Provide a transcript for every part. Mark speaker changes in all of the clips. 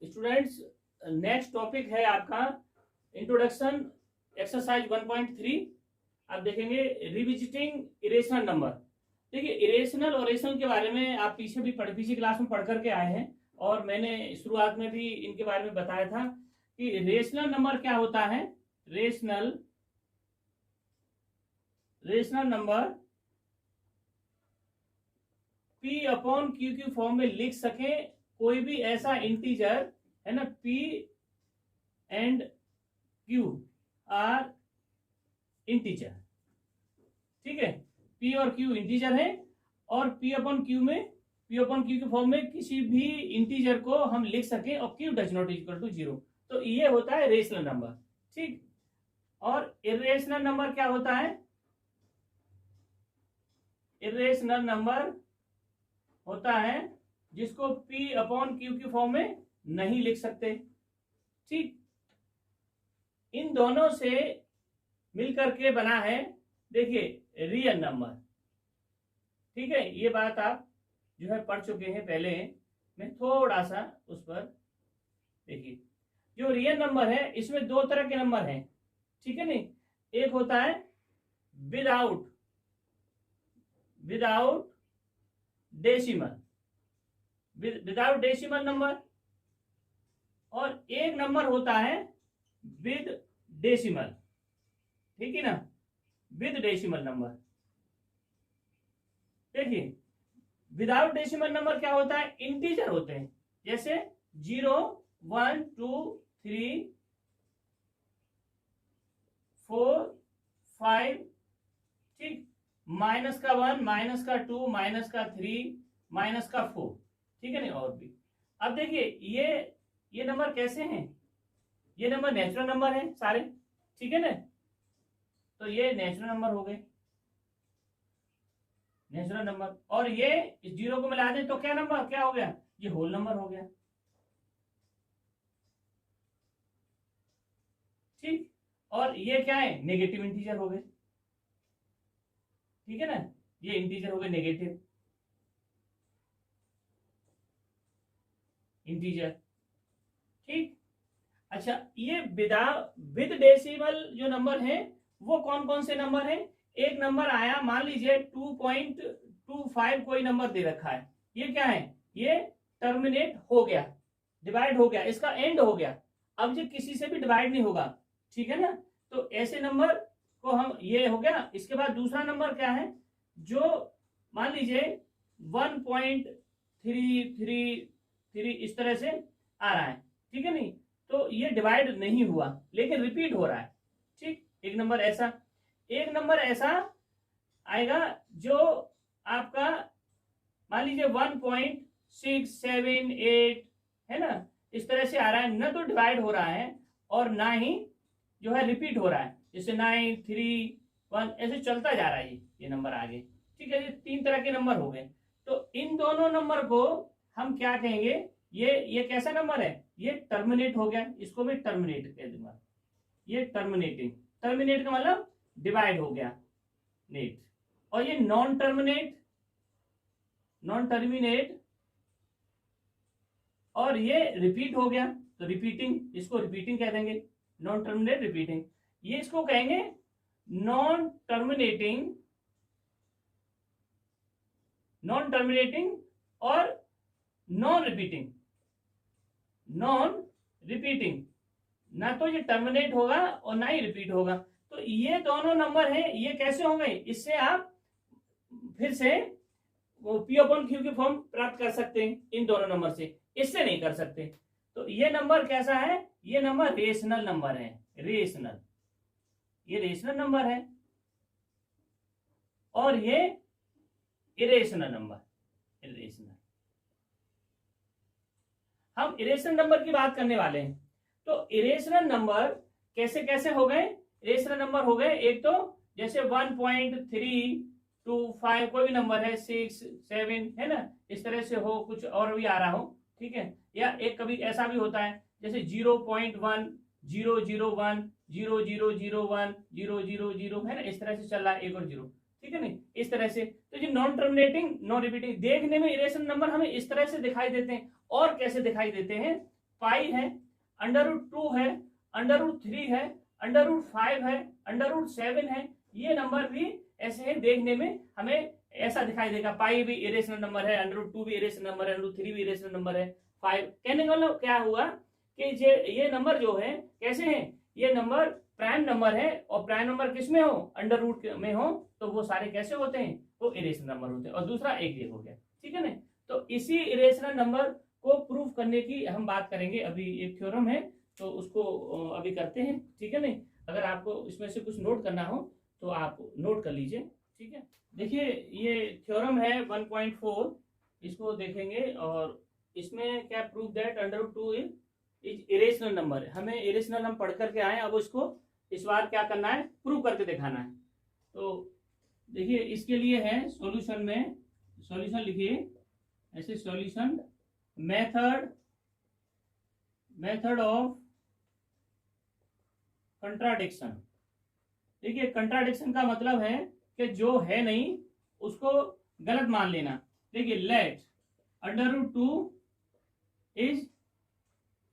Speaker 1: Students, next topic है आपका introduction exercise 1.3। आप देखेंगे रिविजिटिंग इरेशनल नंबर। देखिए, इरेशनल और रेशनल के बारे में आप पिछली क्लास में पढ़ करके आए हैं, और मैंने शुरुआत में भी इनके बारे में बताया था कि रेशनल नंबर क्या होता है। Rational number P upon Q की फॉर्म में लिख सके कोई भी ऐसा इंटीजर है ना, P and Q are integer. ठीक है, P और Q इंटीजर है, और P अपॉन Q के फॉर्म में किसी भी इंटीजर को हम लिख सके और Q does not equal to 0, तो ये होता है रेशनल नंबर। ठीक, और इरेशनल नंबर क्या होता है? इरेशनल नंबर होता है जिसको P अपॉन Q की फॉर्म में नहीं लिख सकते। ठीक, इन दोनों से मिलकर के बना है, देखिए, रियल नंबर। ठीक है, ये बात आप जो है पढ़ चुके हैं पहले, मैं थोड़ा सा उस पर देखिए। जो रियल नंबर है इसमें दो तरह के नंबर हैं, ठीक है नहीं। एक होता है without decimal, without decimal number, और एक नंबर होता है विद डेसिमल। ठीक है ना, विद डेसिमल नंबर। देखिए, विदाउट डेसिमल नंबर क्या होता है? इंटीजर होते हैं, जैसे 0 1 2 3 4 5। ठीक, माइनस का 1, माइनस का 2, माइनस का 3, माइनस का 4। ठीक है नहीं, और भी। अब देखिए, ये नंबर कैसे हैं? ये नंबर नेचुरल नंबर है सारे, ठीक है ना। तो ये नेचुरल नंबर हो गए, नेचुरल नंबर। और ये इस 0 को मिला दें तो क्या नंबर, क्या हो गया? ये होल नंबर हो गया। ठीक, और ये क्या है? नेगेटिव इंटीजर हो गए। ठीक है ना, ये इंटीजर हो गए, नेगेटिव इंटीजर। ठीक, अच्छा, ये विद डेसिमल जो नंबर है वो कौन कौन से नंबर है? एक नंबर आया, मान लीजिए 2.25 कोई नंबर दे रखा है, ये क्या है? ये टर्मिनेट हो गया, डिवाइड हो गया, इसका एंड हो गया, अब ये किसी से भी डिवाइड नहीं होगा। ठीक है ना, तो ऐसे नंबर को हम, ये हो गया। इसके बाद दूसरा नंबर क्या है? जो मान लीजिए 1.333 इस तरह से आ रहा है, ठीक है नहीं, तो ये डिवाइड नहीं हुआ लेकिन रिपीट हो रहा है। ठीक, एक नंबर ऐसा आएगा जो आपका मान लीजिए 1.678 है ना, इस तरह से आ रहा है, न तो डिवाइड हो रहा है और ना ही जो है रिपीट हो रहा है, जैसे 9 3 1 ऐसे चलता जा रहा है ये नंबर आगे। ठीक है, ये तीन तरह के नंबर हो गए। तो इन दोनों नंबर को हम क्या कहेंगे? ये कैसा नंबर है? ये टर्मिनेट हो गया, इसको भी टर्मिनेट कह दूंगा। ये टर्मिनेट का मतलब डिवाइड हो गया, नेट। और ये नॉन टर्मिनेट और ये रिपीट हो गया, तो रिपीटिंग, इसको रिपीटिंग कह देंगे, नॉन टर्मिनेट रिपीटिंग। ये इसको कहेंगे नॉन टर्मिनेटिंग और नॉन रिपीटिंग। ना तो ये टर्मिनेट होगा और ना ही रिपीट होगा। तो ये दोनों नंबर हैं, ये कैसे होंगे? इससे आप फिर से P अपॉन Q की फॉर्म प्राप्त कर सकते हैं इन दोनों नंबर से, इससे नहीं कर सकते। तो ये नंबर कैसा है? ये नंबर रेशनल नंबर है, ये रेशनल नंबर है, और ये इरेशनल नंबर। हम इरेशनल नंबर की बात करने वाले हैं। तो इरेशनल नंबर कैसे कैसे हो गए? इरेशनल नंबर हो गए, एक तो जैसे 1.325 कोई भी नंबर है, 6 7 है ना, इस तरह से हो, कुछ और भी आ रहा हो। ठीक है, या एक कभी ऐसा भी होता है जैसे 0.1 001 0001 000 है ना, इस तरह से चल रहा है, 1 और 0। ठीक है नहीं, इस तरह से। तो ये नॉन टर्मिनेटिंग नॉन रिपीटिंग, देखने में इरेशनल नंबर हमें इस तरह से दिखाई देते हैं। और कैसे दिखाई देते हैं, पाई है, √2 है, √3 है, √5 है, √7 है, ये नंबर भी ऐसे हैं, देखने में हमें ऐसा दिखाई देगा। पाई भी इरेशनल नंबर है, √2 भी इरेशनल नंबर है, √3 भी इरेशनल नंबर है, 5। कहने का मतलब क्या हुआ कि ये नंबर जो है कैसे हैं, ये नंबर प्राइम नंबर है, और प्राइम नंबर किस में हो, अंडर रूट में हो, तो वो सारे कैसे होते हैं, वो इरेशनल नंबर होते हैं। और दूसरा एक ये हो गया, ठीक है ना। तो इसी इरेशनल नंबर को प्रूव करने की हम बात करेंगे। अभी एक थ्योरम है तो उसको अभी करते हैं, ठीक है नहीं। अगर आपको इसमें से कुछ नोट करना हो तो आप नोट कर लीजिए, ठीक है। देखिए ये थ्योरम है 1.4, इसको देखेंगे, और इसमें क्या prove that √2 is irrational number. हमें इरेशनल हम पढ़ करके आए, अब उसको इस बार क्या करना है, प्रूव करके दिखाना है। तो देखिए इसके लिए है सॉल्यूशन में, सॉल्यूशन लिखिए ऐसे, सॉल्यूशन मेथड ऑफ कंट्राडिक्शन। देखिए कंट्राडिक्शन का मतलब है कि जो है नहीं उसको गलत मान लेना। देखिए लेट √2 इज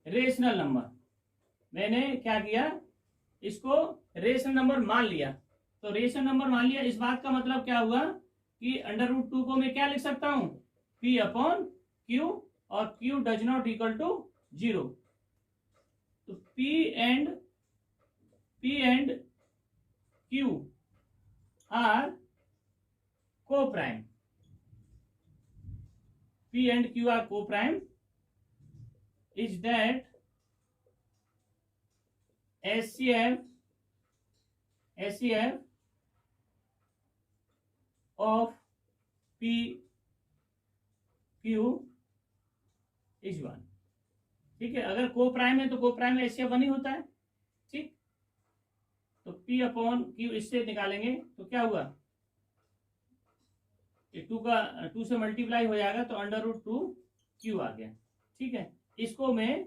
Speaker 1: रेशनल नंबर, मैंने क्या किया, इसको रेशनल नंबर मान लिया। तो रेशनल नंबर मान लिया, इस बात का मतलब क्या हुआ कि √2 को मैं क्या लिख सकता हूं, P/Q, और Q does not equal to 0। तो P एंड Q आर को prime, P and Q are को prime, is that SCF of PQ is 1। ठीक है, अगर को प्राइम है तो को प्राइम SCF 1 ही होता है, ठीक। तो P/Q इससे निकालेंगे तो क्या हुआ, 2 से मल्टीप्लाई हो जाएगा तो √2Q आ गया, ठीक है। इसको मैं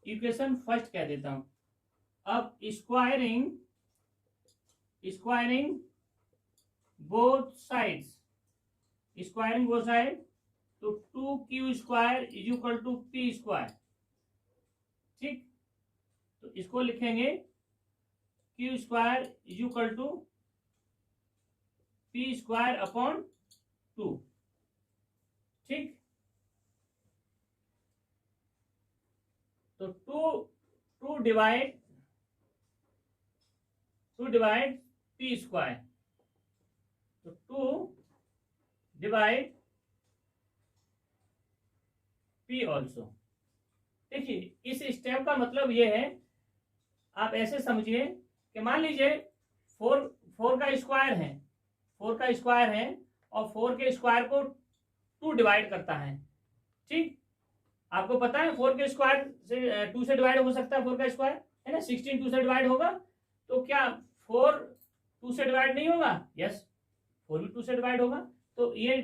Speaker 1: इक्वेशन फर्स्ट कह देता हूं। अब स्क्वायरिंग बोथ साइड्स, तो 2Q² is equal to P², ठीक। तो इसको लिखेंगे Q² is equal to P²/2, ठीक। तो 2 डिवाइड P², तो 2 डिवाइड P ऑल्सो। देखिए इस स्टेप का मतलब ये है, आप ऐसे समझिए कि मान लीजिए 4 का स्क्वायर है, 4 का स्क्वायर है, और 4 के स्क्वायर को 2 डिवाइड करता है, ठीक। आपको पता है 4 के स्क्वायर से 2 से डिवाइड हो सकता है, 4 का स्क्वायर है ना, 16 2 से डिवाइड होगा, तो क्या 4 2 से डिवाइड नहीं होगा, यस 4 भी 2 से डिवाइड होगा। तो ये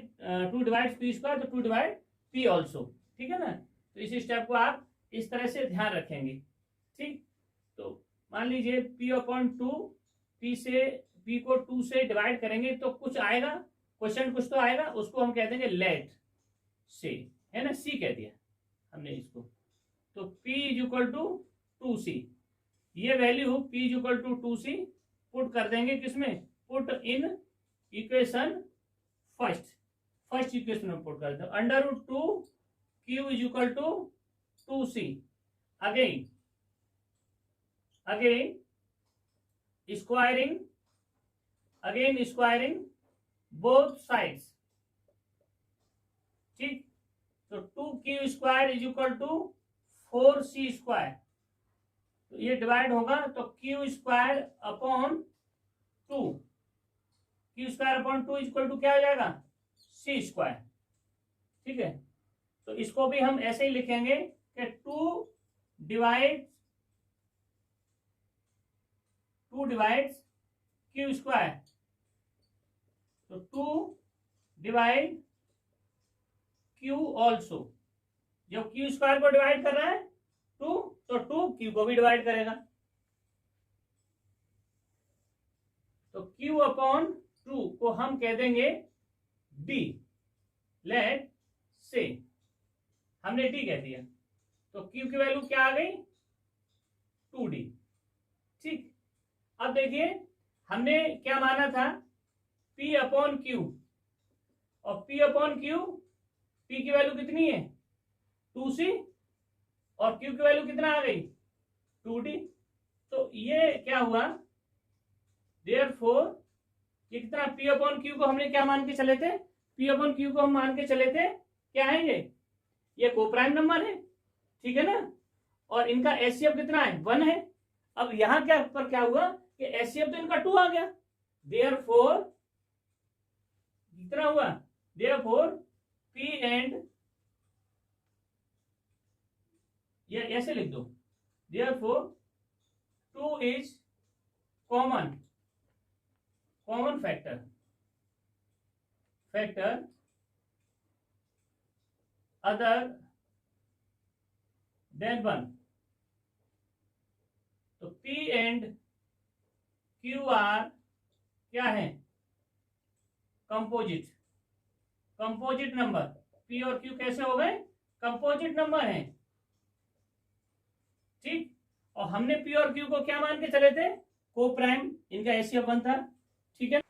Speaker 1: 2 डिवाइड P², तो 2 डिवाइड P ऑल्सो, ठीक है ना। तो इस स्टेप को आप इस तरह से ध्यान रखेंगे, ठीक। तो मान लीजिए P/2, P को 2 से डिवाइड करेंगे तो कुछ आएगा, क्वेश्चन कुछ तो आएगा, उसको हम कह देंगे लेट से, है ना, C कह दिया हमने इसको। तो P is equal to 2C, ये value P is equal to 2C put कर देंगे किसमें, put in equation first equation में पुट कर दो। √2Q is equal to 2C, again squaring both sides, ठीक। तो 2Q² is equal to 4C², तो ये डिवाइड होगा तो Q²/2 इज इक्वल टू क्या हो जाएगा, C², ठीक है। तो इसको भी हम ऐसे ही लिखेंगे कि 2 डिवाइड्स Q², तो 2 डिवाइड Q ऑल्सो। जब Q² को डिवाइड कर रहा है 2, तो 2 Q को भी डिवाइड करेगा, तो Q/2 को हम कह देंगे डी, लेट से, हमने डी कह दिया, तो क्यू की वैल्यू क्या आ गई 2d। ठीक, अब देखिए हमने क्या माना था P अपॉन क्यू, और P अपॉन क्यू, P की वैल्यू कितनी है 2c, और Q की वैल्यू कितना आ गई 2d। तो ये क्या हुआ, देयरफॉर ये कितना P अपॉन क्यू को हमने क्या मान के चले थे, P अपॉन क्यू को हम मान के चले थे क्या है, ये कोप्राइम नंबर है, ठीक है ना, और इनका एचसीएफ कितना है 1 है। अब यहां क्या पर क्या हुआ कि एचसीएफ तो इनका 2 आ गया, देयरफॉर कितना हुआ, देयरफॉर P एंड, ये ऐसे लिख दो, therefore 2 is common factor other than 1। तो P एंड Q आर क्या है, कंपोजिट नंबर। P और Q कैसे हो गए, कंपोजिट नंबर हैं, ठीक। और हमने P और Q को क्या मान के चले थे, को प्राइम, इनका एचसीएफ 1 था, ठीक है।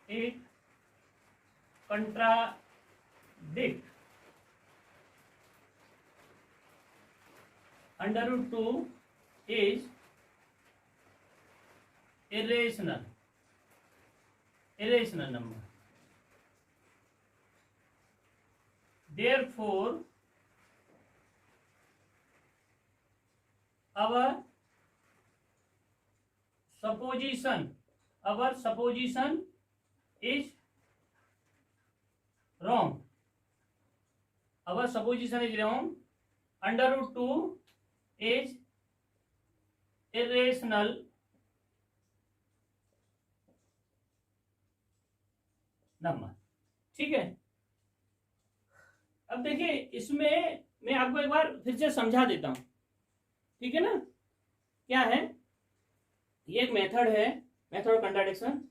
Speaker 1: एक contradict √2 is irrational number, therefore our supposition is wrong, √2 is irrational number, ठीक है। अब देखिए इसमें मैं आपको एक बार फिर से समझा देता हूं, ठीक है ना। क्या है, ये एक मेथड है, मेथड ऑफ कंट्राडिक्शन,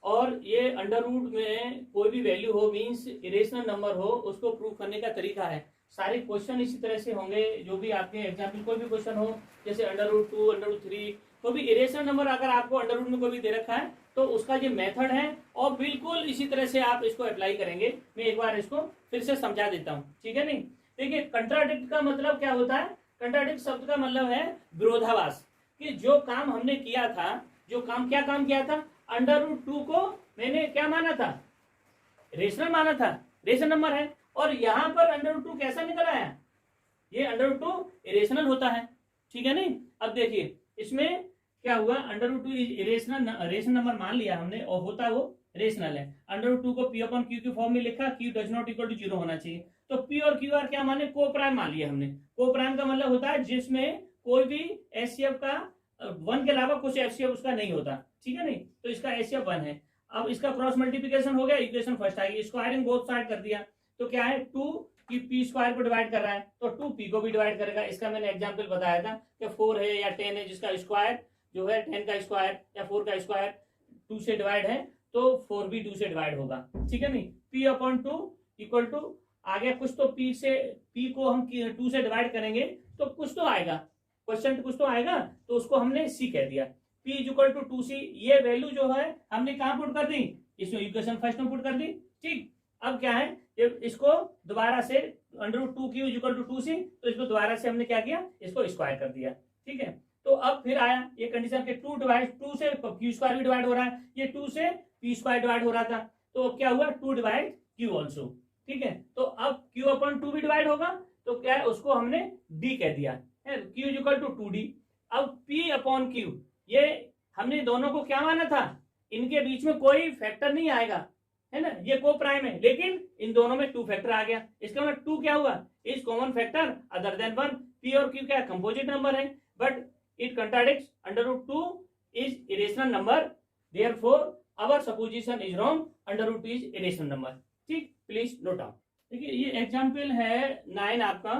Speaker 1: और ये अंडर रूट में कोई भी वैल्यू हो मींस इरेशनल नंबर हो, उसको प्रूव करने का तरीका है। सारे क्वेश्चन इसी तरह से होंगे, जो भी आपके एग्जाम्पल कोई भी क्वेश्चन हो, जैसे √2, √3, कोई भी इरेशनल नंबर अगर आपको अंडर रूट में कोई भी दे रखा है तो उसका ये मेथड है, और बिल्कुल इसी तरह से आप इसको अप्लाई करेंगे। मैं एक बार इसको फिर से समझा देता हूँ, ठीक है। नहीं, देखिए कंट्राडिक्ट का मतलब क्या होता है, कंट्राडिक्ट शब्द का मतलब है विरोधाभास, कि जो काम हमने किया था, क्या काम किया था, √2 को मैंने क्या माना था, रेशनल माना था, रेशनल नंबर है, और यहां पर √2 कैसा निकल आया, ये √2 इरेशनल होता है, ठीक है। नहीं, अब देखिए इसमें क्या हुआ, √2 रेशनल नंबर मान लिया हमने, और होता वो रेशनल है। √2 को P अपॉन Q के फॉर्म में लिखा, Q does not equal to 0 होना चाहिए, तो P और Q आर क्या माने, को प्राइम मान लिया हमने। को प्राइम का मतलब होता है जिसमें कोई भी एचसीएफ का 1 के अलावा कुछ एचसीएफ उसका नहीं होता, ठीक है। नहीं, तो इसका एचसीएफ 1 है। अब इसका क्रॉस मल्टीप्लिकेशन हो गया, इक्वेशन फर्स्ट आएगी, स्क्वायरिंग बोथ साइड कर दिया, तो क्या है 2 की P स्क्वायर को डिवाइड कर रहा है, तो 2P को भी डिवाइड करेगा। इसका मैंने एग्जाम्पल बताया था कि 4 है या 10 है, जिसका स्क्वायर जो है 10 का स्क्वायर या 4 का स्क्वायर 2 से डिवाइड है, तो 4 भी 2 से डिवाइड होगा, ठीक है। नहीं, P अपॉन 2 इक्वल टू आ गया कुछ, तो P को हम 2 से डिवाइड करेंगे तो कुछ तो आएगा, क्वेश्चन कुछ तो आएगा, तो उसको हमने C कह दिया। P इक्वल टू 2C, ये वैल्यू जो है हमने कहाँ पुट कर दी, इसमें इक्वेशन फर्स्ट में पुट कर दी, ठीक। अब क्या है, इसको दोबारा से √2Q इक्वल टू 2C, तो इसको दोबारा से हमने क्या किया, इसको स्क्वायर कर दिया, ठीक है। तो अब फिर आया ये कंडीशन के 2 से Q स्क्वायर भी डिवाइड हो रहा है, ये 2 से P स्क्वायर डिवाइड हो रहा था, तो क्या हुआ 2 डिवाइड Q ऑल्सो, ठीक है। तो अब Q अपॉन 2 भी डिवाइड होगा, तो क्या है उसको हमने D कह दिया है, Q इक्वल टू 2D। अब P अपॉन Q, ये हमने दोनों को क्या माना था, इनके बीच में कोई फैक्टर नहीं आएगा, है ना, ये को प्राइम है, लेकिन इन दोनों में 2 फैक्टर आ गया, इसका मतलब 2 क्या हुआ, is common factor other than 1। P और Q क्या कंपोजिट नंबर है, but it contradicts √2 is irrational number, therefore our supposition is wrong, √2 is irrational number, ठीक। Please note down. देखिए ये एग्जांपल है 9 आपका,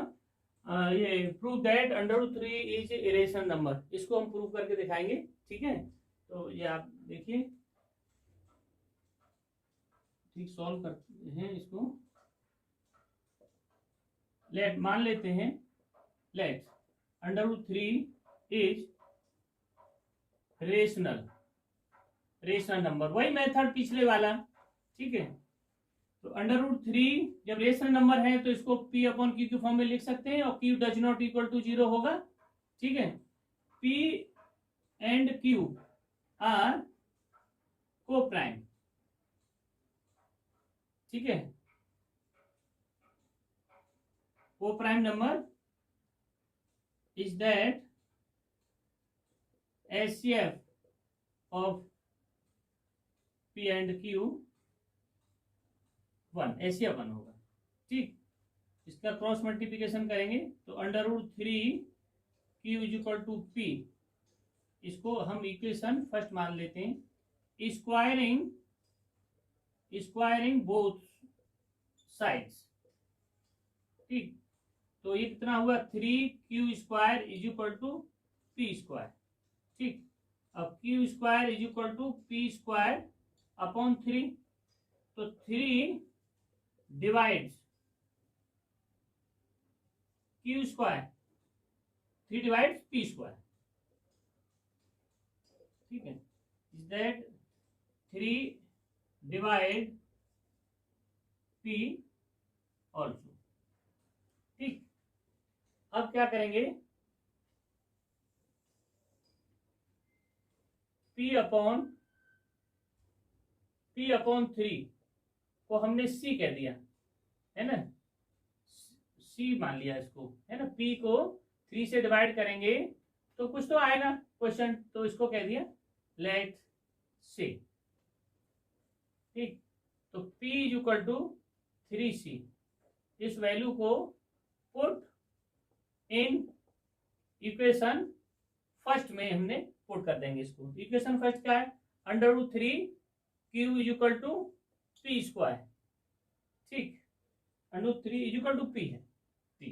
Speaker 1: ये prove that √3 is irrational number, इसको हम प्रूव करके दिखाएंगे, ठीक है। तो ये आप देखिए, ठीक सॉल्व करते हैं इसको। लेट मान लेते हैं, लेट √3 इज रेशनल नंबर, वही मेथड पिछले वाला, ठीक है। तो √3 जब रेशनल नंबर है तो इसको P अपॉन Q के फॉर्म में लिख सकते हैं, और Q does not equal to 0 होगा, ठीक है। P एंड Q आर को प्राइम, ठीक है। Coprime number is that HCF of P and Q 1, HCF 1 होगा, ठीक। इसका क्रॉस मल्टीप्लिकेशन करेंगे तो √3 Q is equal to P, इसको हम इक्वेशन फर्स्ट मान लेते हैं, स्क्वायरिंग बोथ साइड्स, ठीक। तो ये कितना हुआ, 3Q² is equal to P², ठीक। अब Q² is equal to P² upon 3, तो 3 डिवाइड्स Q², 3 डिवाइड्स P², ठीक है। Is that 3 divide P also, ठीक। अब क्या करेंगे, P अपॉन 3 को हमने C कह दिया, है ना, C मान लिया इसको, है ना। P को 3 से डिवाइड करेंगे तो कुछ तो आएगा क्वेश्चन, तो इसको कह दिया लेट C, ठीक। तो P is equal to 3C, इस वैल्यू को पुट इन इक्वेशन फर्स्ट में हमने पुट कर देंगे इसको। इक्वेशन फर्स्ट क्या है, √3 Q is equal to P², ठीक। √3 इज इक्वल टू P है, P,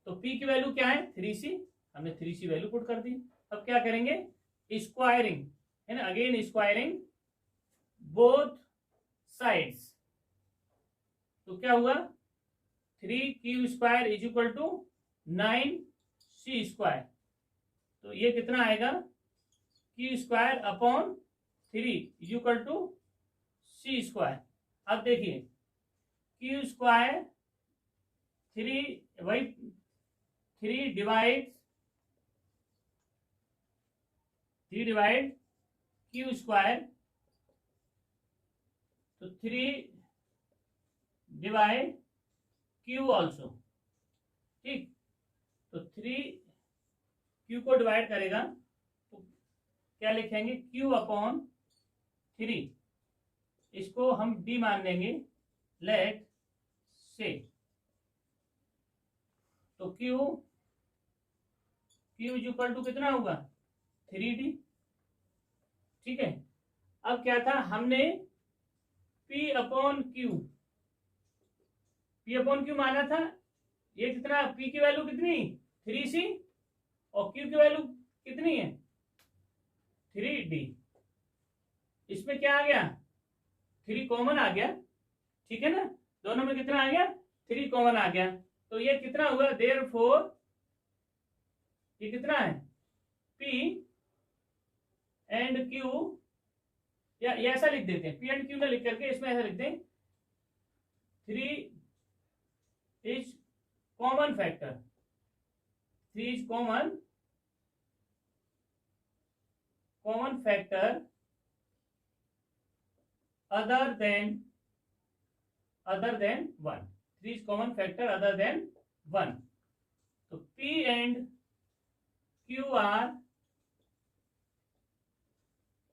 Speaker 1: तो P की वैल्यू क्या है 3C, हमने 3C वैल्यू पुट कर दी। अब क्या करेंगे, स्क्वायरिंग, है ना, अगेन स्क्वायरिंग बोथ साइड्स, तो क्या हुआ 3Q² is equal to 9C², तो ये कितना आएगा, Q² upon 3 is equal to C²। अब देखिए Q², 3 वही 3 डिवाइड Q², तो 3 डिवाइड Q ऑल्सो, ठीक। तो 3 Q को डिवाइड करेगा तो क्या लिखेंगे, Q अपॉन 3, इसको हम D मान लेंगे, लेट से, तो Q इज इक्वल टू कितना होगा 3D, ठीक है। अब क्या था, हमने P अपॉन Q माना था, ये कितना, P की वैल्यू कितनी 3C और Q की वैल्यू कितनी है 3D, इसमें क्या आ गया 3 कॉमन आ गया, ठीक है ना, दोनों में कितना आ गया 3 कॉमन आ गया, तो ये कितना हुआ, देयरफॉर ये कितना है P एंड Q, या ऐसा लिख देते हैं, P एंड Q में लिख करके इसमें ऐसा लिखते हैं 3 is common factor, 3 is common factor other than 1, 3 is common factor other than 1, तो P and Q are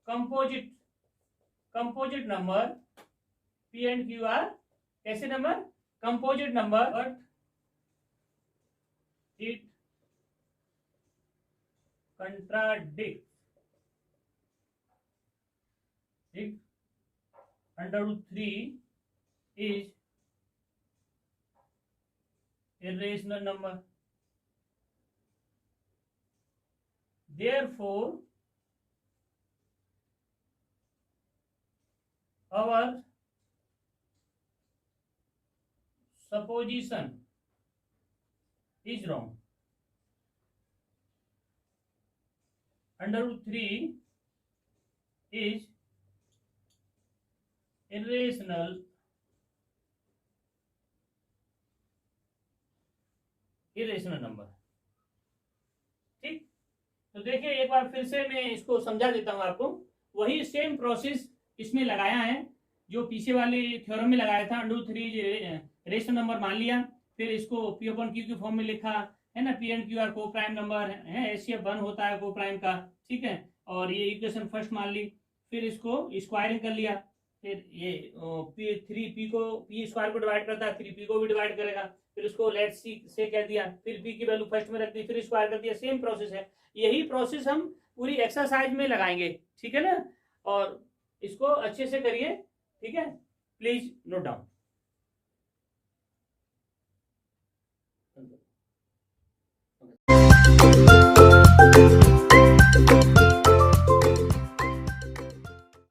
Speaker 1: composite number, P and Q are कैसे number, composite number, but it contradicts, ठीक। √3 is irrational number, therefore our supposition is wrong. Under root 3 is irrational number. ठीक, तो देखिए एक बार फिर से मैं इसको समझा देता हूं आपको. वही सेम प्रोसेस इसमें लगाया है जो पीछे वाले थ्योरम में लगाया था. अंडर रूट 3 रेशनल नंबर मान लिया, फिर इसको पी अपॉन क्यू के फॉर्म में लिखा है ना. पी एंड क्यू आर को प्राइम नंबर है, एचसीएफ 1 होता है को प्राइम का. ठीक है, और ये इक्वेशन फर्स्ट मान ली, फिर इसको स्क्वायरिंग कर लिया. फिर ये पी को पी स्क्वायर को डिवाइड करता है, 3p को भी डिवाइड करेगा. फिर उसको लेट सी से कह दिया, फिर p की वैल्यू फर्स्ट में रख दी, फिर स्क्वायर कर दिया. सेम प्रोसेस है. यही प्रोसेस हम पूरी एक्सरसाइज में लगाएंगे. ठीक है ना, और इसको अच्छे से करिए. ठीक है, प्लीज नोट डाउन.